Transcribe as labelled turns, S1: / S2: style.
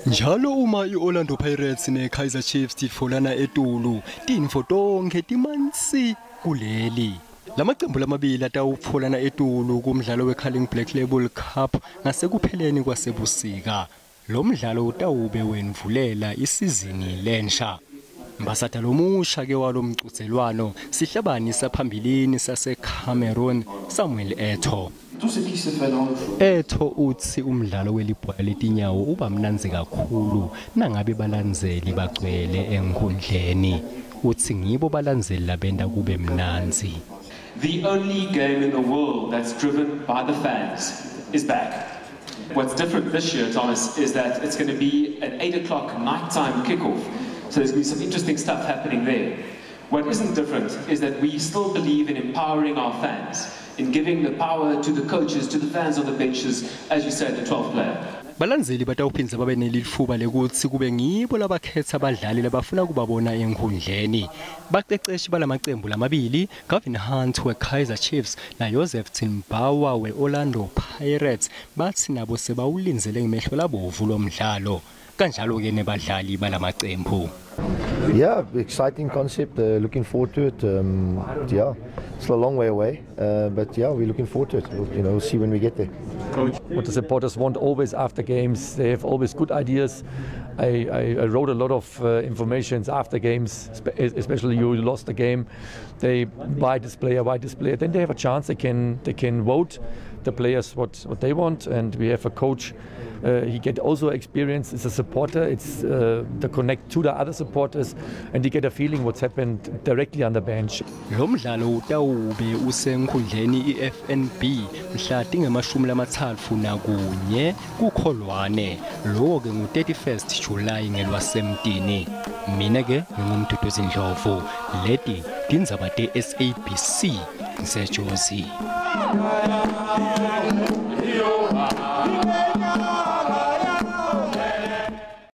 S1: Njalo uma iOrlando Pirates neKaizer Chiefs tifolana eTulu, tinfo tonke timansi kuleli. Lamaqembu lamabili atawupholana eTulu kumdlalo weCarling Black Label Cup ngasekupheleni kwasebusika. Lo mdlalo utawube wenvulela isizini lensha. Mbasata lomusha ke walomcuzelwano sihlabani saphambili saseCameroon Samuel Eto'o. Eto'o uthi umdlalo welibhola letinyawo uba mnanzi kakhulu nangabe balandzeli bagcwele enkundleni. Uthi ngibo balandzeli labenda kube mnanzi.
S2: The only game in the world that's driven by the fans is back. What's different this year, Thomas, is that it's going to be an 8 o'clock nighttime kickoff. So there's going to be some interesting stuff happening there. What isn't different is that we still believe in empowering our fans, in giving the power to the coaches, to the fans on the benches, as you said, the 12th player.
S1: Balandzeli batawuphindza babe nelitfuba lekutsi kube ngibo labakhetsa abadlali labafuna kubabona enkundleni. Baqeqeshi balamaqembu lamabili, Gavin Hunt weKaizer Chiefs na Joseph Timbawa weOrlando Pirates bathi nabo sebawulindzele ngemehlo labovu lomdlalo. Kanjalo ke nebadlali balamaqembu.
S3: Yeah, exciting concept. Looking forward to it. Yeah, it's a long way away, but yeah, we're looking forward to it. We'll see when we get there.
S4: What the supporters want always after games, they have always good ideas. I wrote a lot of information after games, especially you lost the game. They buy this player, then they have a chance. They can vote the players what they want, and we have a coach. He get also experience as a supporter. It's the connect to the other supporters, and he get a feeling what's happened directly on the bench.
S1: Lo mdlalo utawube usenkundleni iFNB mhla tingemashumi kuKholwane. Lo ke ngu-31st July ngelwasemtini. Mina ke ngingumduduzi Ndlovu. Leti tindzaba te-SABC ngiseJozi.